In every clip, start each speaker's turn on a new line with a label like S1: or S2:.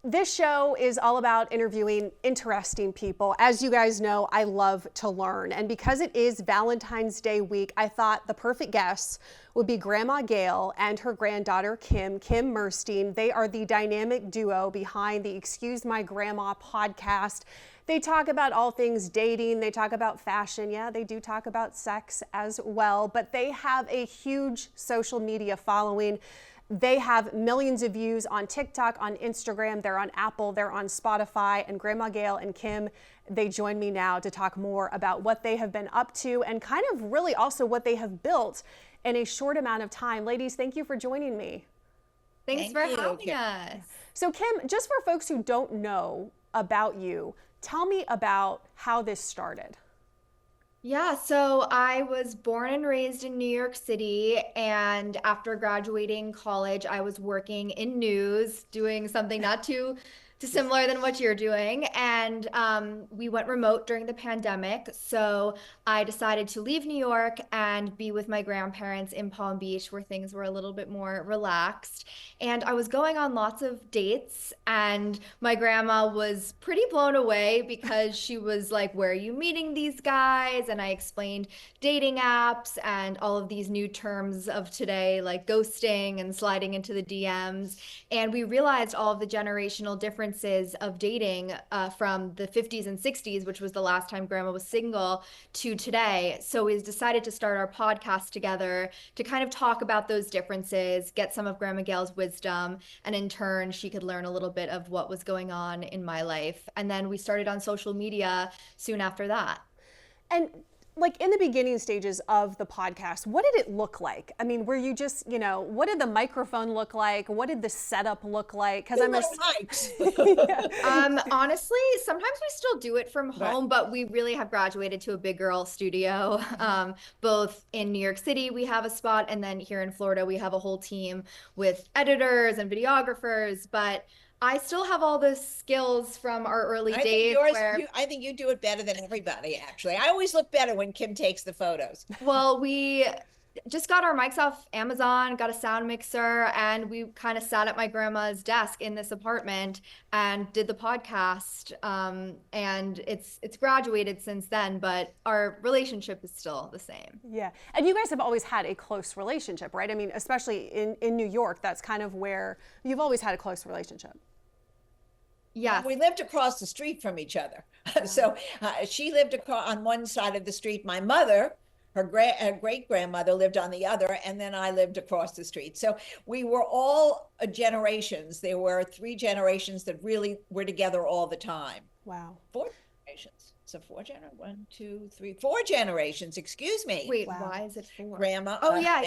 S1: This show is all about interviewing interesting people. As you guys know, I love to learn. And because it is Valentine's Day week, I thought the perfect guests would be Grandma Gail and her granddaughter, Kim Merstein. They are the dynamic duo behind the Excuse My Grandma podcast. They talk about all things dating. They talk about fashion. Yeah, they do talk about sex as well. But they have a huge social media following. They have millions of views on TikTok, on Instagram, they're on Apple, they're on Spotify, and Grandma Gail and Kim, they join me now to talk more about what they have been up to and kind of really also what they have built in a short amount of time. Ladies, thank you for joining me.
S2: Thanks for having us.
S1: So Kim, just for folks who don't know about you, tell me about how this started.
S2: Yeah, so I was born and raised in New York City, and after graduating college, I was working in news, doing something not too similar than what you're doing. And we went remote during the pandemic, so I decided to leave New York and be with my grandparents in Palm Beach, where things were a little bit more relaxed. And I was going on lots of dates, and my grandma was pretty blown away because she was like, "Where are you meeting these guys?" And I explained dating apps and all of these new terms of today, like ghosting and sliding into the DMs. And we realized all of the generational differences of dating from the 50s and 60s, which was the last time grandma was single, to today. So we decided to start our podcast together to kind of talk about those differences, get some of Grandma Gail's wisdom, and in turn, she could learn a little bit of what was going on in my life. And then we started on social media soon after that.
S1: And like in the beginning stages of the podcast, what did it look like? I mean, were you just, what did the microphone look like? What did the setup look like?
S3: Because mics.
S2: Honestly, sometimes we still do it from home, but we really have graduated to a big girl studio. Both in New York City, we have a spot, and then here in Florida, we have a whole team with editors and videographers. But I still have all the skills from our early days.
S3: I think you do it better than everybody, actually. I always look better when Kim takes the photos.
S2: Well, we just got our mics off Amazon, got a sound mixer, and we kind of sat at my grandma's desk in this apartment and did the podcast. And it's graduated since then, but our relationship is still the same.
S1: Yeah. And you guys have always had a close relationship, right? I mean, especially in New York, that's kind of where you've always had a close relationship.
S2: Yeah,
S3: we lived across the street from each other. So she lived on one side of the street. My mother, her great grandmother, lived on the other, and then I lived across the street. So we were all generations. There were 3 generations that really were together all the time.
S1: Wow.
S3: 4 generations. So 4 generations, excuse me.
S2: Wait, wow. Why is it 4?
S3: Grandma.
S2: Oh, yeah,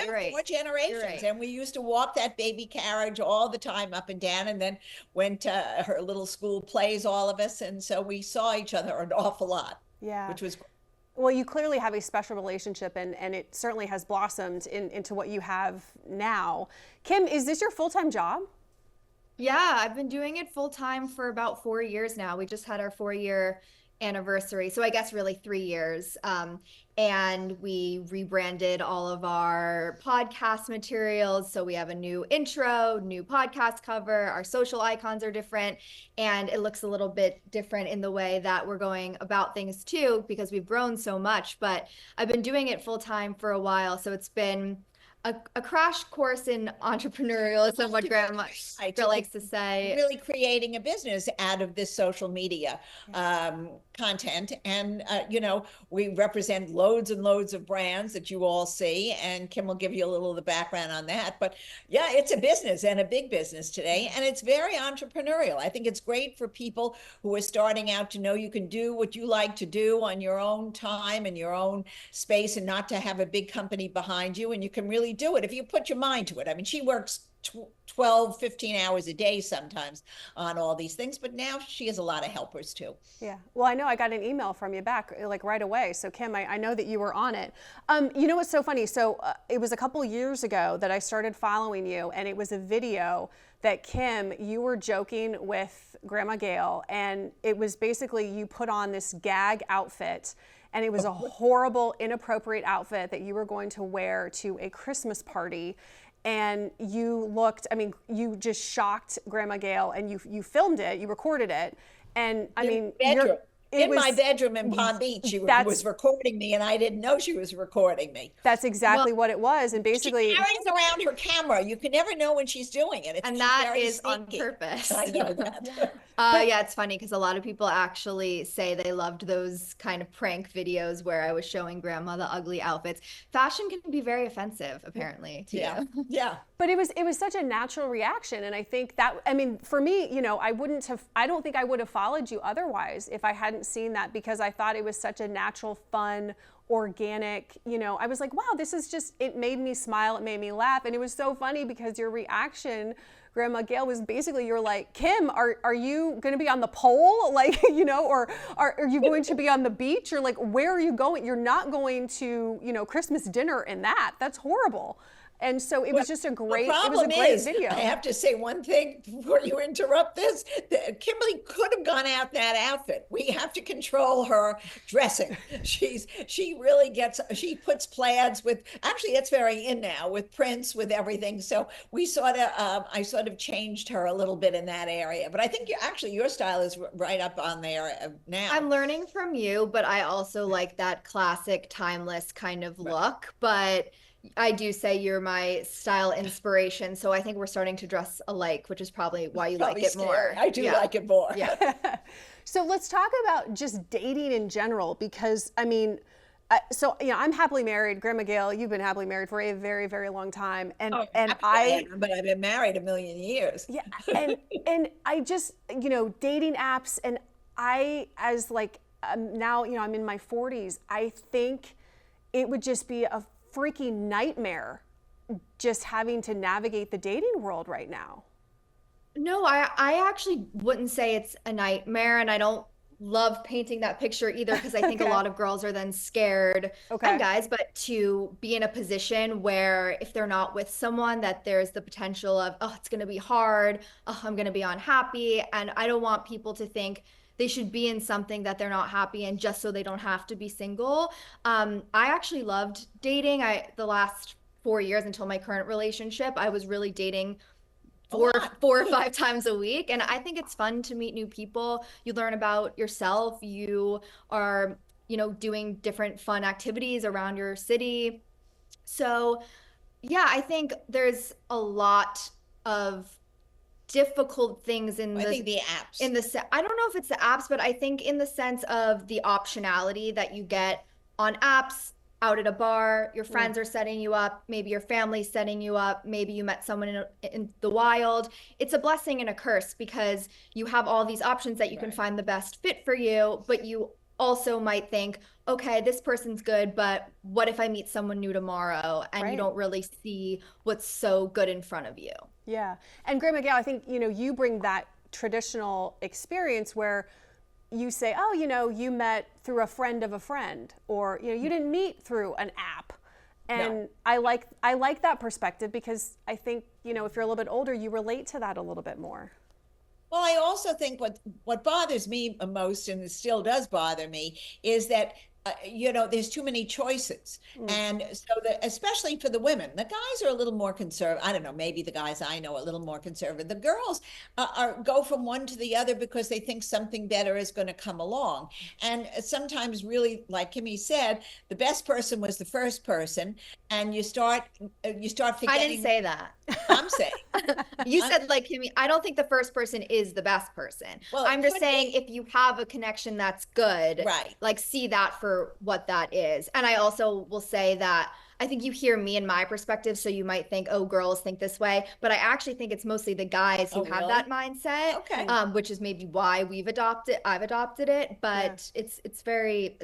S3: you're right. 4 generations. You're right. And we used to walk that baby carriage all the time up and down, and then went to her little school plays, all of us. And so we saw each other an awful lot.
S1: Yeah.
S3: Which was
S1: well, you clearly have a special relationship, and it certainly has blossomed into what you have now. Kim, is this your full-time job?
S2: Yeah, I've been doing it full-time for about 4 years now. We just had our 4-year anniversary, so I guess really 3 years. And we rebranded all of our podcast materials. So we have a new intro, new podcast cover, our social icons are different, and it looks a little bit different in the way that we're going about things too, because we've grown so much. But I've been doing it full time for a while, so it's been a crash course in entrepreneurialism, what Grandma likes to say.
S3: Really creating a business out of this social media content. And, we represent loads and loads of brands that you all see. And Kim will give you a little of the background on that. But yeah, it's a business, and a big business today. And it's very entrepreneurial. I think it's great for people who are starting out to know you can do what you like to do on your own time and your own space, and not to have a big company behind you. And you can really do it if you put your mind to it. I mean, she works 12, 15 hours a day sometimes on all these things, but now she has a lot of helpers too.
S1: Yeah. Well, I know I got an email from you back like right away. So Kim, I know that you were on it. You know what's so funny? So it was a couple years ago that I started following you, and it was a video that Kim, you were joking with Grandma Gail, and it was basically you put on this gag outfit, and it was a horrible, inappropriate outfit that you were going to wear to a Christmas party. and you looked, I mean, you just shocked Grandma Gail, and you filmed it, you recorded it. And I mean,
S3: bedroom.
S1: it
S3: In my
S1: was,
S3: bedroom in Palm Beach, she
S1: that's-
S3: was recording me, and I didn't know she was recording me.
S1: that's exactly what it was. And basically,
S3: She carries around her camera. You can never know when she's doing it.
S2: And
S3: She's
S2: that
S3: very
S2: is on
S3: sneaky.
S2: purpose.
S3: I know that.
S2: Yeah, it's funny because a lot of people actually say they loved those kind of prank videos where I was showing Grandma the ugly outfits. Fashion can be very offensive, apparently, to
S3: Yeah,
S2: you.
S3: yeah.
S1: but it was such a natural reaction. And I think that, I mean, for me, you know, I don't think I would have followed you otherwise if I hadn't seen that, because I thought it was such a natural, fun, organic, you know, I was like, wow, this is just, it made me smile, it made me laugh. And it was so funny because your reaction, Grandma Gail, was basically, you're like, Kim, are you going to be on the pole? Like, you know, or are you going to be on the beach? Or like, where are you going? You're not going to, you know, Christmas dinner in that. That's horrible. And so it was just a great, it was a great video.
S3: I have to say one thing before you interrupt this. Kimberly could have gone out that outfit. We have to control her dressing. She really she puts plaids with, actually it's very in now, with prints, with everything. So we I sort of changed her a little bit in that area. But I think your style is right up on there now.
S2: I'm learning from you, but I also like that classic, timeless kind of look. But I do say you're my style inspiration, so I think we're starting to dress alike, which is probably why you like it more.
S3: I do like it more.
S2: Yeah.
S1: So let's talk about just dating in general, because I mean, so you know, I'm happily married. Grandma Gail, you've been happily married for a very, very long time, and
S3: but I've been married a million years.
S1: Yeah, and I just, you know, dating apps, and I, as like now, you know, I'm in my 40s. I think it would just be a freaking nightmare just having to navigate the dating world right now.
S2: No, I actually wouldn't say it's a nightmare, and I don't love painting that picture either, because I think a lot of girls are then scared, and guys, but to be in a position where if they're not with someone, that there's the potential of, oh, it's going to be hard, oh, I'm going to be unhappy, and I don't want people to think they should be in something that they're not happy in just so they don't have to be single. I actually loved dating. The last 4 years until my current relationship, I was really dating four or five times a week. And I think it's fun to meet new people. You learn about yourself. You are, you know, doing different fun activities around your city. So yeah, I think there's a lot of difficult things in
S3: I think the apps.
S2: I don't know if it's the apps, but I think in the sense of the optionality that you get on apps, out at a bar, your friends are setting you up, maybe your family's setting you up, maybe you met someone in the wild. It's a blessing and a curse, because you have all these options that you can find the best fit for you, but you also might think, okay, this person's good, but what if I meet someone new tomorrow? And you don't really see what's so good in front of you.
S1: Yeah. And Grandma Gail, I think, you know, you bring that traditional experience where you say, oh, you know, you met through a friend of a friend, or, you know, you didn't meet through an app. And I like that perspective, because I think, you know, if you're a little bit older, you relate to that a little bit more.
S3: Well, I also think what bothers me most, and it still does bother me, is that you know, there's too many choices. And so especially for the women, the guys are a little more conservative. I don't know, maybe the guys I know are a little more conservative. The girls go from one to the other because they think something better is going to come along. And sometimes, really, like Kimmy said, the best person was the first person, and you start forgetting.
S2: I didn't say that.
S3: I'm saying.
S2: You said, like, Kimmy, I don't think the first person is the best person.
S3: Well,
S2: I'm just saying, if you have a connection that's good, like, see that for what that is. And I also will say that I think you hear me and my perspective, so you might think, oh, girls think this way, but I actually think it's mostly the guys who have that mindset, which is maybe why I've adopted it, but it's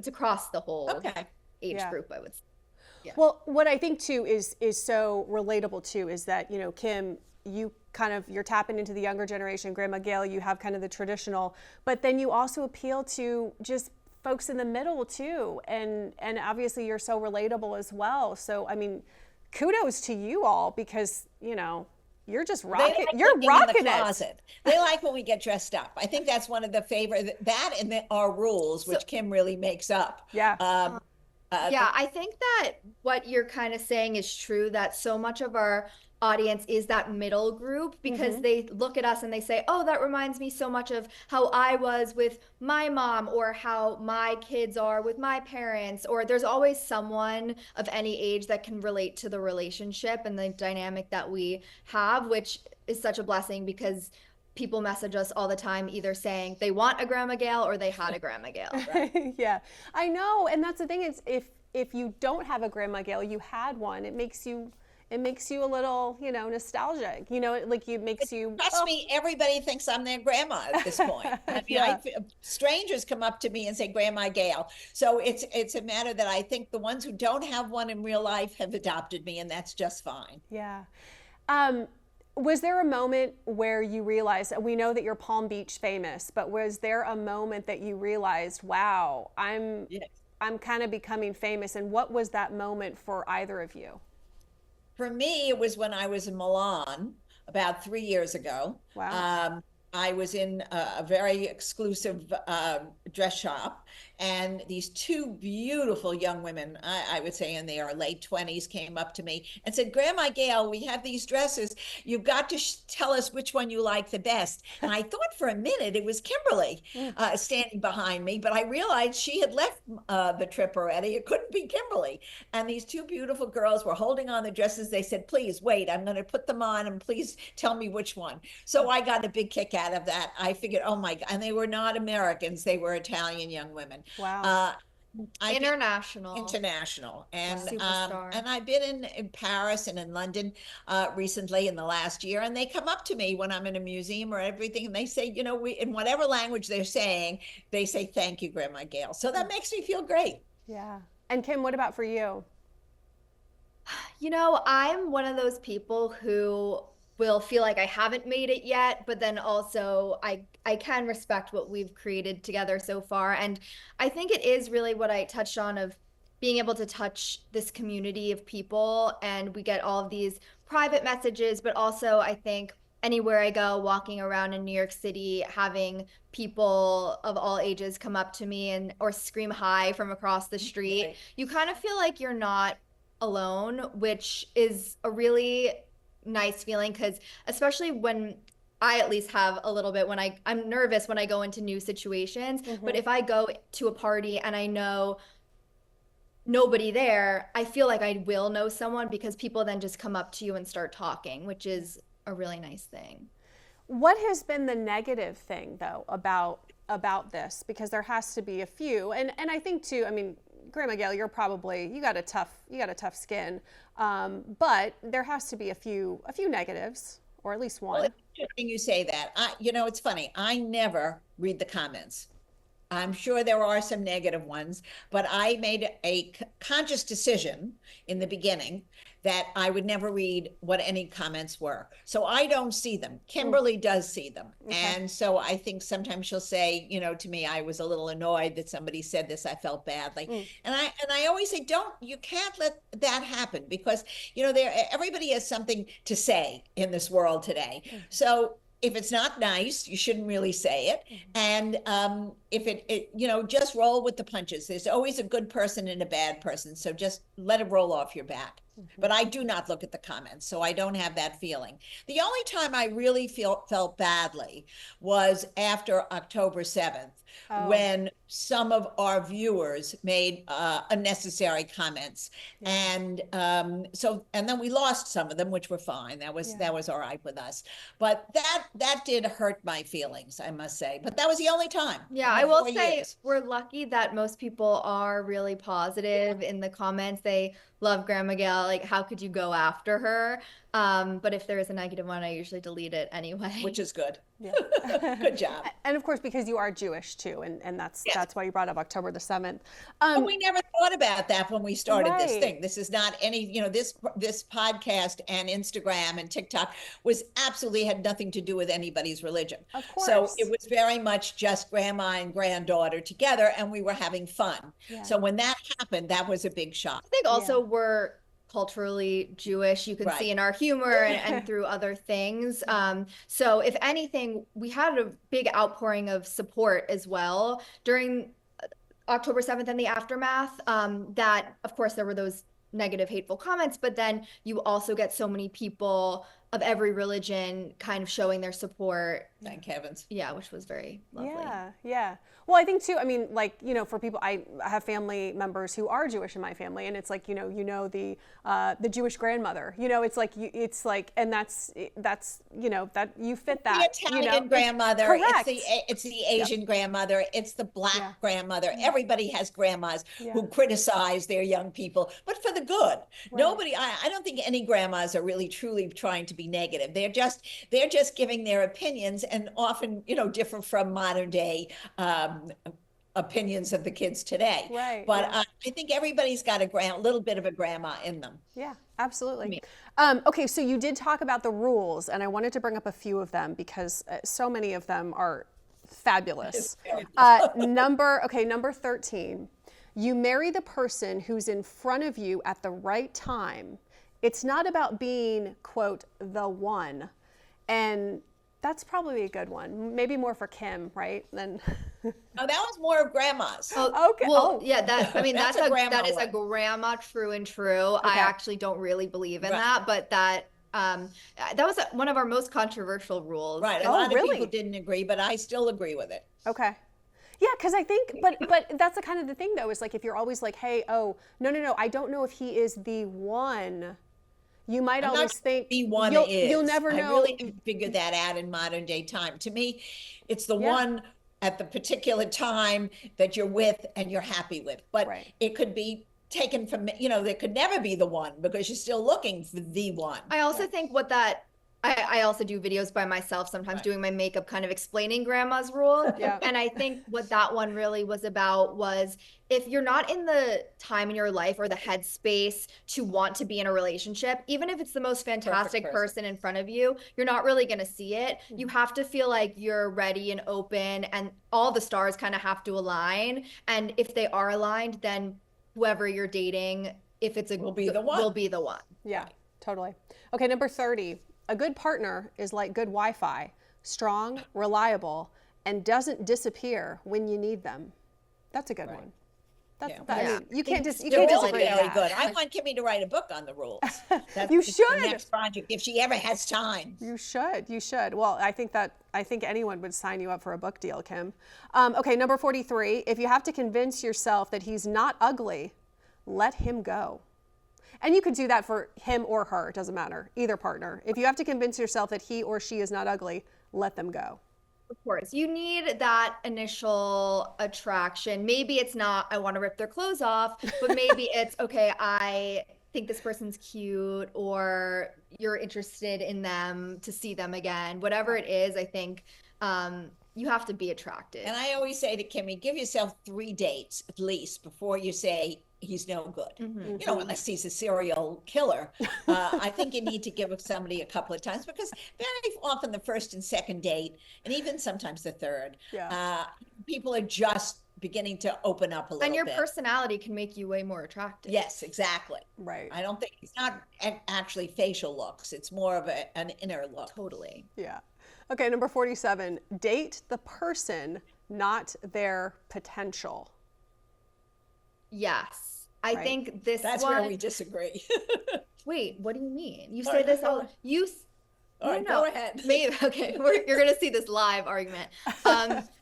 S2: across the whole age group, I would say. Yeah.
S1: Well, what I think too is so relatable too is that, you know, Kim, you're tapping into the younger generation. Grandma Gail, you have kind of the traditional, but then you also appeal to just folks in the middle too, and obviously you're so relatable as well. So I mean, kudos to you all, because, you know, you're just rocking. You're rocking it.
S3: They like when we get dressed up. I think that's one of the favorite, that and our rules, which Kim really makes up.
S2: Yeah, I think that what you're kind of saying is true, that so much of our audience is that middle group, because they look at us and they say, oh, that reminds me so much of how I was with my mom, or how my kids are with my parents, or there's always someone of any age that can relate to the relationship and the dynamic that we have, which is such a blessing, because people message us all the time either saying they want a Grandma Gail or they had a Grandma Gail.
S1: Yeah, I know. And that's the thing, is if you don't have a Grandma Gail, you had one, it makes you a little, nostalgic, like it makes you.
S3: Trust me, everybody thinks I'm their grandma at this point. I mean,
S1: Yeah.
S3: strangers come up to me and say, Grandma Gail. So it's a matter that I think the ones who don't have one in real life have adopted me, and that's just fine.
S1: Yeah. Was there a moment where you realized, we know that you're Palm Beach famous, but was there a moment that you realized, wow,
S3: Yes.
S1: I'm kind of becoming famous? And what was that moment for either of you?
S3: For me, it was when I was in Milan about 3 years ago.
S1: Wow.
S3: I was in a very exclusive dress shop, and these two beautiful young women, I would say in their late 20s, came up to me and said, Grandma Gail, we have these dresses. You've got to tell us which one you like the best. And I thought for a minute it was Kimberly standing behind me, but I realized she had left the trip already. It couldn't be Kimberly. And these two beautiful girls were holding on the dresses. They said, please wait, I'm going to put them on, and please tell me which one. So I got a big kick out of that. I figured, oh my God, and they were not Americans, they were Italian young women.
S1: Wow.
S2: International.
S3: And
S2: Superstar.
S3: and I've been in Paris and in London recently in the last year, and they come up to me when I'm in a museum or everything, and they say, we, in whatever language they're saying, they say, thank you, Grandma Gail. So that makes me feel great.
S1: Yeah. And Kim, what about for you?
S2: I'm one of those people who will feel like I haven't made it yet, but then also I can respect what we've created together so far. And I think it is really what I touched on, of being able to touch this community of people, and we get all of these private messages, but also I think anywhere I go, walking around in New York City, having people of all ages come up to me and or scream hi from across the street,
S3: Right.
S2: you kind of feel like you're not alone, which is a really nice feeling, because especially when I at least have a little bit, when I'm nervous when I go into new situations, but if I go to a party and I know nobody there, I feel like I will know someone, because people then just come up to you and start talking, which is a really nice thing.
S1: What has been the negative thing, though, about this? Because there has to be a few, and I think too. I mean, Grandma Gail, you got a tough skin, but there has to be a few negatives, or at least one.
S3: Well, it's interesting you say that. It's funny. I never read the comments. I'm sure there are some negative ones, but I made a conscious decision in the beginning that I would never read what any comments were. So I don't see them. Kimberly does see them.
S1: Okay.
S3: And so I think sometimes she'll say, to me, I was a little annoyed that somebody said this, I felt badly. And I always say, you can't let that happen, because, everybody has something to say in this world today. So if it's not nice, you shouldn't really say it. And if it, just roll with the punches. There's always a good person and a bad person. So just let it roll off your back. But I do not look at the comments, so I don't have that feeling. The only time I really felt badly was after October 7th, when some of our viewers made unnecessary comments. And and then we lost some of them, which were fine. That was all right with us. But that did hurt my feelings, I must say. But that was the only time.
S2: Yeah, I will say we're lucky that most people are really positive in the comments. They love Grandma Gail. Like, how could you go after her? But if there is a negative one, I usually delete it anyway.
S3: Which is good.
S1: Yeah.
S3: Good job.
S1: And of course, because you are Jewish too, and that's why you brought up October the 7th.
S3: But we never thought about that when we started this
S1: Right.
S3: thing. This is not any, this podcast and Instagram and TikTok absolutely had nothing to do with anybody's religion.
S1: Of course.
S3: So it was very much just grandma and granddaughter together, and we were having fun.
S1: Yeah.
S3: So when that happened, that was a big shock.
S2: I think also we're culturally Jewish. You can
S3: Right.
S2: see in our humor and through other things. So if anything, we had a big outpouring of support as well during October 7th and the aftermath. That, of course, there were those negative, hateful comments, but then you also get so many people of every religion kind of showing their support.
S3: Thank heavens.
S2: Yeah, which was very lovely.
S1: Yeah, yeah. Well, I think too, I mean, like, you know, for people, I have family members who are Jewish in my family, and it's like, you know, the Jewish grandmother, you know, it's like, and that's, you know, that you fit that.
S3: The Italian
S1: you know?
S3: grandmother,
S1: Correct.
S3: it's the Asian grandmother, it's the Black
S1: Yeah.
S3: grandmother. Everybody has grandmas who
S1: Yeah.
S3: criticize their young people, but for the good. Nobody, I don't think any grandmas are really truly trying to be negative. They're just giving their opinions, and often, you know, differ from modern day opinions of the kids today.
S1: Right,
S3: But
S1: yeah.
S3: I think everybody's got a little bit of a grandma in them.
S1: Yeah, absolutely.
S2: Me.
S1: Okay, so you did talk about the rules, and I wanted to bring up a few of them because so many of them are fabulous. Number 13. You marry the person who's in front of you at the right time. It's not about being, quote, the one. And that's probably a good one. Maybe more for Kim, right? Than
S3: Oh, that was more of grandma's.
S2: Oh,
S1: Okay.
S2: well,
S1: Oh.
S2: yeah, that, I mean,
S3: That's
S2: that
S3: a grandma
S2: is a
S3: one.
S2: grandma true and true. I
S1: Okay.
S2: actually don't really believe in
S3: Right.
S2: that, but that was one of our most controversial rules.
S3: Right. A
S1: Oh,
S3: lot of
S1: really?
S3: people didn't agree, but I still agree with it.
S1: Okay. Yeah, because I think, but that's the kind of the thing though, is like if you're always like, hey, oh, no, I don't know if he is the one. You might
S3: I'm not
S1: always think
S3: the one
S1: you'll
S3: is.
S1: never know.
S3: I really haven't figured that out in modern day time. To me, it's the
S1: Yeah.
S3: one at the particular time that you're with and you're happy with. But
S1: Right.
S3: it could be taken from, you know, there could never be the one because you're still looking for the one.
S2: I also think I also do videos by myself, sometimes
S3: Right.
S2: doing my makeup, kind of explaining grandma's rule.
S1: Yeah.
S2: And I think what that one really was about was if you're not in the time in your life or the headspace to want to be in a relationship, even if it's the most fantastic person in front of you, you're not really going to see it. You have to feel like you're ready and open, and all the stars kind of have to align. And if they are aligned, then whoever you're dating, if it's
S3: Will be the one.
S2: will be the one.
S1: Yeah, totally. Okay, number 30. A good partner is like good Wi-Fi, strong, reliable, and doesn't disappear when you need them. That's a good one. That's,
S3: Yeah.
S1: I
S2: Yeah.
S1: mean, you can't just you
S3: They're
S1: can't
S3: all
S1: disagree with
S3: very
S1: that.
S3: good. I want Kimmy to write a book on the rules. That's
S1: You
S3: the
S1: should.
S3: next project, if she ever has time.
S1: You should. You should. Well, I think anyone would sign you up for a book deal, Kim. Okay, number 43. If you have to convince yourself that he's not ugly, let him go. And you could do that for him or her. It doesn't matter. Either partner. If you have to convince yourself that he or she is not ugly, let them go.
S2: Of course, you need that initial attraction. Maybe it's not, I want to rip their clothes off, but maybe it's, okay, I think this person's cute, or you're interested in them to see them again. Whatever it is, I think you have to be attracted.
S3: And I always say to Kimmy, give yourself 3 dates at least before you say he's no good.
S2: Mm-hmm.
S3: You know, unless he's a serial killer. I think you need to give somebody a couple of times, because very often the first and second date, and even sometimes the third, people are just beginning to open up a little bit.
S2: And your personality can make you way more attractive.
S3: Yes, exactly.
S1: Right.
S3: I don't think it's not actually facial looks. It's more of an inner look.
S2: Totally.
S1: Yeah. Okay, number 47. Date the person, not their potential.
S2: Yes. I
S1: Right.
S2: think this
S3: That's
S2: one.
S3: where we disagree.
S2: Wait, what do you mean? You
S3: All
S2: say
S3: right,
S2: this
S3: go
S2: all
S3: on.
S2: you
S3: All right,
S2: no.
S3: go ahead.
S2: Maybe okay. You're gonna see this live argument.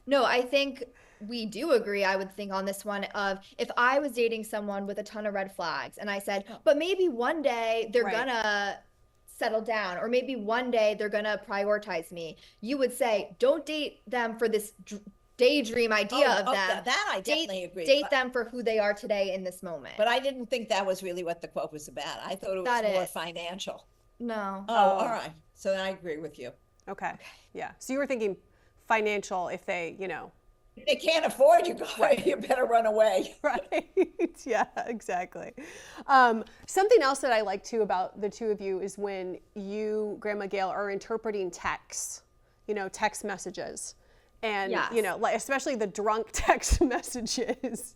S2: No, I think we do agree. I would think on this one of, if I was dating someone with a ton of red flags and I said, but maybe one day they're
S1: Right.
S2: gonna settle down, or maybe one day they're gonna prioritize me, you would say, don't date them for this daydream idea of them.
S3: That I definitely agree.
S2: Date
S3: But-
S2: them for who they are today in this moment.
S3: But I didn't think that was really what the quote was about. I thought it was
S2: That
S3: more
S2: is.
S3: financial.
S2: No.
S3: Oh, all right. So then I agree with you.
S1: Okay. Yeah. So you were thinking financial if they, you know.
S3: If they can't afford you, you better run away.
S1: Right. Yeah, exactly. Something else that I like too about the two of you is when you, Grandma Gail, are interpreting texts, you know, text messages. And,
S2: Yes.
S1: you know, like especially the drunk text messages,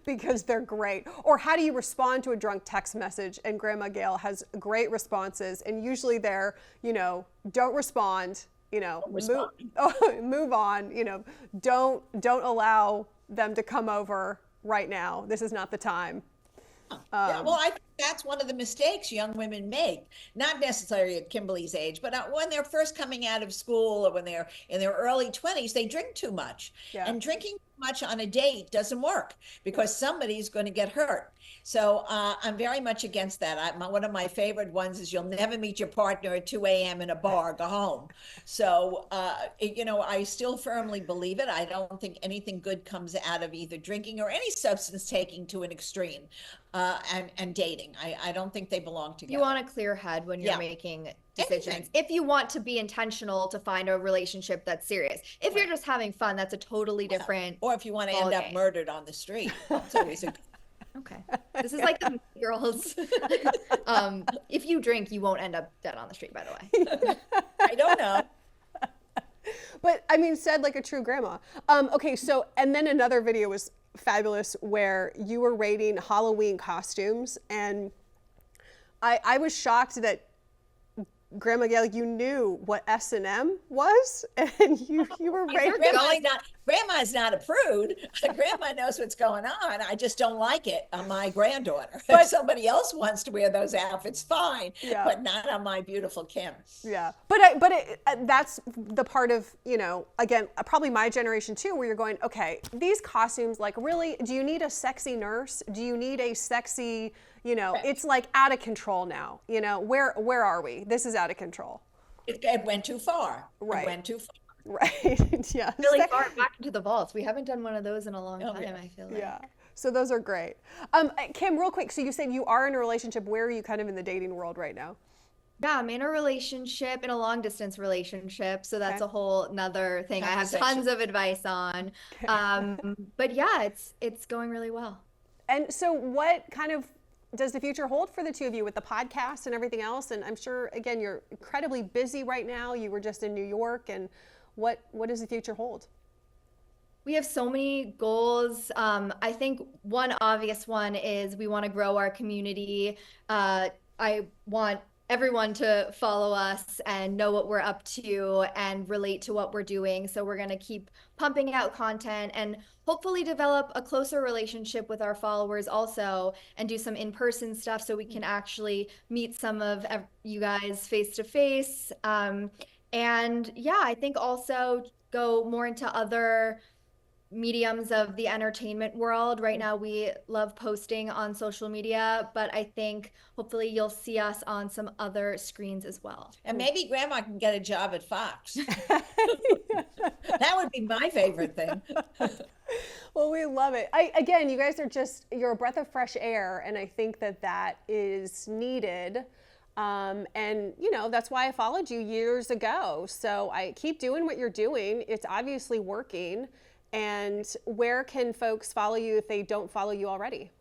S1: because they're great. Or how do you respond to a drunk text message? And Grandma Gail has great responses. And usually they're, you know, don't respond, you know, move on, you know, don't allow them to come over right now. This is not the time.
S3: Yeah, well, I think that's one of the mistakes young women make, not necessarily at Kimberly's age, but when they're first coming out of school or when they're in their early 20s, they drink too much.
S1: Yeah.
S3: And drinking too much on a date doesn't work because somebody's going to get hurt. So I'm very much against that. One of my favorite ones is you'll never meet your partner at 2 a.m. in a bar, go home. So, I still firmly believe it. I don't think anything good comes out of either drinking or any substance taking to an extreme. And dating. I don't think they belong together.
S2: You want a clear head when you're making decisions.
S3: Anything.
S2: If you want to be intentional to find a relationship that's serious. If you're just having fun, that's a totally different.
S3: Or if you want to end up murdered on the street, that's always a.
S2: Okay. This is like the girls. If you drink, you won't end up dead on the street, by the way.
S3: I don't know.
S1: But I mean, said like a true grandma. Okay, so, and then another video was fabulous where you were rating Halloween costumes, and I was shocked that Grandma Gail, you knew what S&M was, and you were rating.
S3: Grandma's not a prude. Grandma knows what's going on. I just don't like it on my granddaughter.
S1: But
S3: if somebody else wants to wear those outfits, fine,
S1: yeah,
S3: but not on my beautiful Kim.
S1: Yeah, but that's the part of, again, probably my generation too, where you're going, okay, these costumes, like, really, do you need a sexy nurse? Do you need a sexy, it's like out of control now. Where are we? This is out of control.
S3: It went too far.
S1: Right.
S3: It went too far.
S1: Right. Yeah.
S2: Really far back into the vaults. We haven't done one of those in a long time, I feel like.
S1: Yeah. So those are great. Kim, real quick. So you said you are in a relationship. Where are you kind of in the dating world right now?
S2: Yeah, I'm in a relationship, in a long distance relationship. So that's a whole nother thing I have tons of advice on. But yeah, it's going really well.
S1: And so what kind of does the future hold for the two of you with the podcast and everything else? And I'm sure, again, you're incredibly busy right now. You were just in New York, and what does the future hold?
S2: We have so many goals. I think one obvious one is we want to grow our community. I want everyone to follow us and know what we're up to and relate to what we're doing. So we're going to keep pumping out content and hopefully develop a closer relationship with our followers also, and do some in-person stuff so we can actually meet some of you guys face to face. And yeah, I think also go more into other mediums of the entertainment world. Right now we love posting on social media, but I think hopefully you'll see us on some other screens as well.
S3: And maybe Grandma can get a job at Fox. That would be my favorite thing.
S1: Well, we love it. Again, you guys are you're a breath of fresh air, and I think that is needed. And that's why I followed you years ago. So I keep doing what you're doing. It's obviously working. And where can folks follow you if they don't follow you already?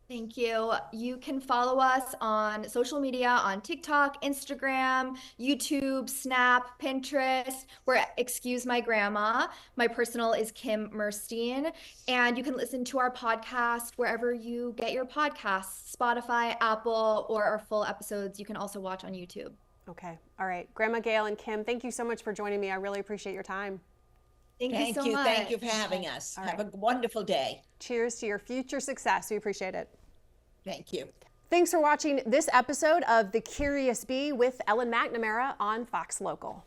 S2: Thank you. You can follow us on social media, on TikTok, Instagram, YouTube, Snap, Pinterest, where Excuse My Grandma. My personal is Kim Merstein. And you can listen to our podcast wherever you get your podcasts, Spotify, Apple, or our full episodes you can also watch on YouTube.
S1: Okay. All right. Grandma Gail and Kim, thank you so much for joining me. I really appreciate your time.
S2: Thank you so much.
S3: Thank you for having us. Have a wonderful day.
S1: Cheers to your future success. We appreciate it.
S3: Thank you.
S1: Thanks for watching this episode of The Curious Bee with Ellen McNamara on Fox Local.